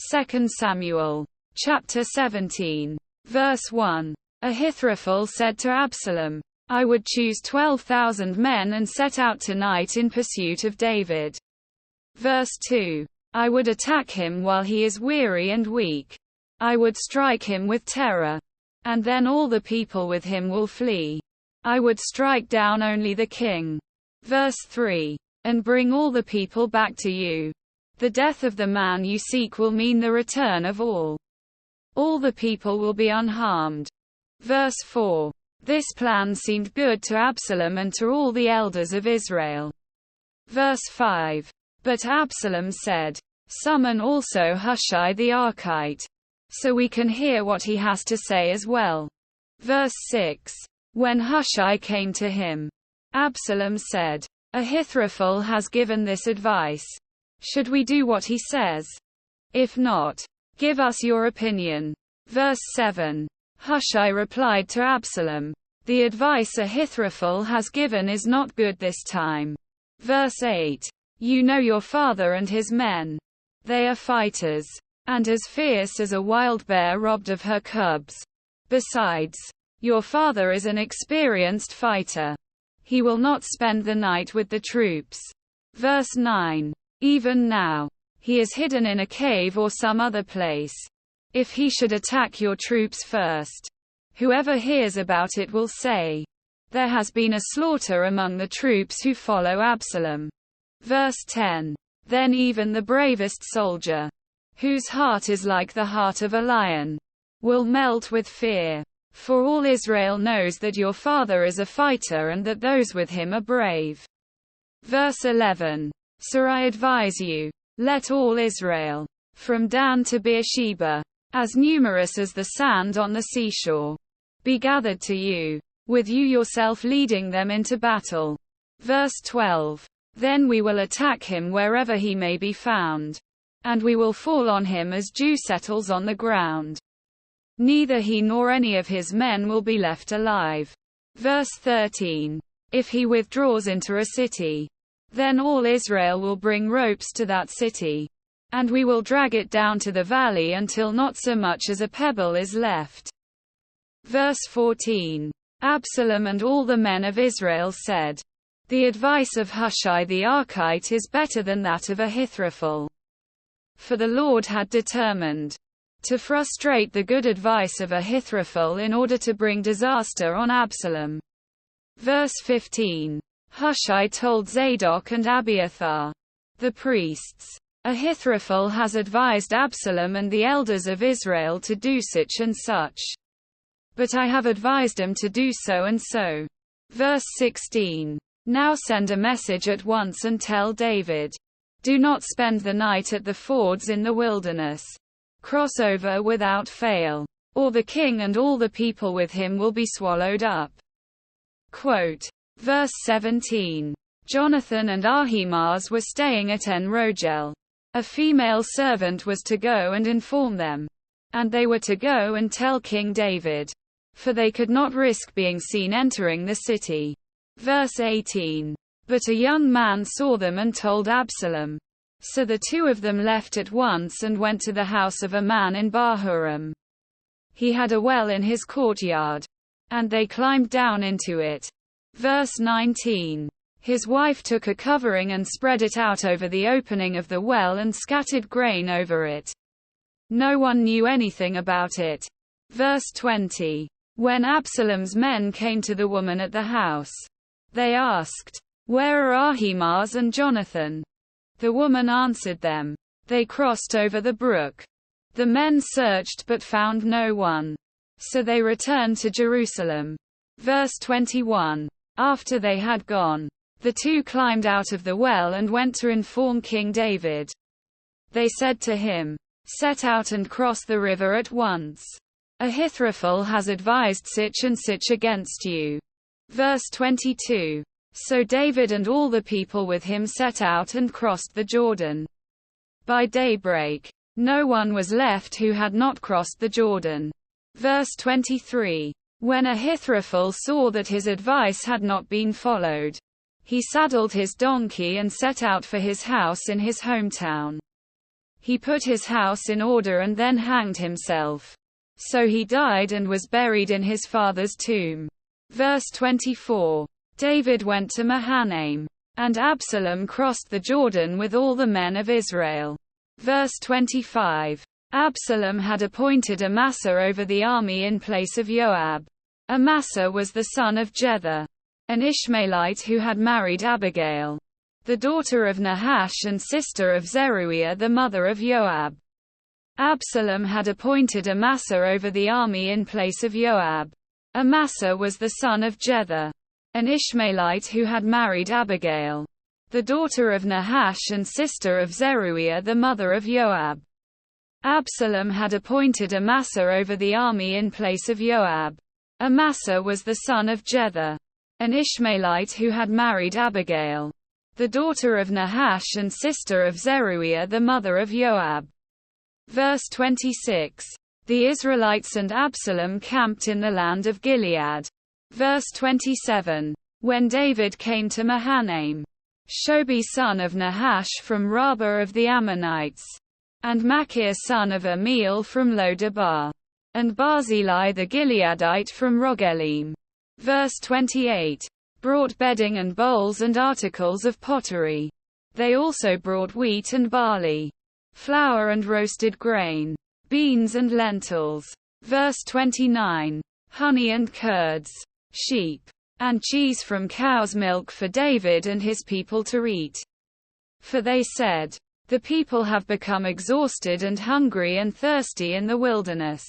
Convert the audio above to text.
2 Samuel. Chapter 17. Verse 1. Ahithophel said to Absalom, I would choose 12,000 men and set out tonight in pursuit of David. Verse 2. I would attack him while he is weary and weak. I would strike him with terror. And then all the people with him will flee. I would strike down only the king. Verse 3. And bring all the people back to you. The death of the man you seek will mean the return of all. All the people will be unharmed. Verse 4. This plan seemed good to Absalom and to all the elders of Israel. Verse 5. But Absalom said, Summon also Hushai the Archite, so we can hear what he has to say as well. Verse 6. When Hushai came to him, Absalom said, Ahithophel has given this advice. Should we do what he says? If not, give us your opinion. Verse 7. Hushai replied to Absalom, The advice Ahithophel has given is not good this time. Verse 8. You know your father and his men. They are fighters, and as fierce as a wild bear robbed of her cubs. Besides, your father is an experienced fighter. He will not spend the night with the troops. Verse 9. Even now, he is hidden in a cave or some other place. If he should attack your troops first, whoever hears about it will say, There has been a slaughter among the troops who follow Absalom. Verse 10. Then even the bravest soldier, whose heart is like the heart of a lion, will melt with fear. For all Israel knows that your father is a fighter and that those with him are brave. Verse 11. So I advise you, let all Israel, from Dan to Beersheba, as numerous as the sand on the seashore, be gathered to you, with you yourself leading them into battle. Verse 12. Then we will attack him wherever he may be found, and we will fall on him as dew settles on the ground. Neither he nor any of his men will be left alive. Verse 13. If he withdraws into a city, then all Israel will bring ropes to that city, and we will drag it down to the valley until not so much as a pebble is left. Verse 14. Absalom and all the men of Israel said, The advice of Hushai the Archite is better than that of Ahithophel. For the Lord had determined to frustrate the good advice of Ahithophel in order to bring disaster on Absalom. Verse 15. Hushai told Zadok and Abiathar, the priests, Ahithophel has advised Absalom and the elders of Israel to do such and such. But I have advised him to do so and so. Verse 16. Now send a message at once and tell David, Do not spend the night at the fords in the wilderness. Cross over without fail, or the king and all the people with him will be swallowed up. Quote. Verse 17. Jonathan and Ahimaaz were staying at En Rogel. A female servant was to go and inform them. And they were to go and tell King David. For they could not risk being seen entering the city. Verse 18. But a young man saw them and told Absalom. So the two of them left at once and went to the house of a man in Bahurim. He had a well in his courtyard. And they climbed down into it. Verse 19. His wife took a covering and spread it out over the opening of the well and scattered grain over it. No one knew anything about it. Verse 20. When Absalom's men came to the woman at the house, they asked, Where are Ahimaaz and Jonathan? The woman answered them, They crossed over the brook. The men searched but found no one. So they returned to Jerusalem. Verse 21. After they had gone, the two climbed out of the well and went to inform King David. They said to him, Set out and cross the river at once. Ahithophel has advised such and such against you. Verse 22. So David and all the people with him set out and crossed the Jordan. By daybreak, no one was left who had not crossed the Jordan. Verse 23. When Ahithophel saw that his advice had not been followed, he saddled his donkey and set out for his house in his hometown. He put his house in order and then hanged himself. So he died and was buried in his father's tomb. Verse 24. David went to Mahanaim. And Absalom crossed the Jordan with all the men of Israel. Verse 25. Absalom had appointed Amasa over the army in place of Joab. Amasa was the son of Jether, an Ishmaelite who had married Abigail, the daughter of Nahash and sister of Zeruiah the mother of Joab. Absalom had appointed Amasa over the army in place of Joab. Amasa was the son of Jether, an Ishmaelite who had married Abigail, the daughter of Nahash and sister of Zeruiah the mother of Joab. Absalom had appointed Amasa over the army in place of Joab. Amasa was the son of Jether, an Ishmaelite who had married Abigail, the daughter of Nahash and sister of Zeruiah the mother of Joab. Verse 26. The Israelites and Absalom camped in the land of Gilead. Verse 27. When David came to Mahanaim, Shobi son of Nahash from Rabbah of the Ammonites, and Machir son of Amiel from Lo-debar, and Barzillai the Gileadite from Rogelim. Verse 28. Brought bedding and bowls and articles of pottery. They also brought wheat and barley, flour and roasted grain, beans and lentils. Verse 29. Honey and curds, sheep, and cheese from cow's milk for David and his people to eat. For they said, the people have become exhausted and hungry and thirsty in the wilderness.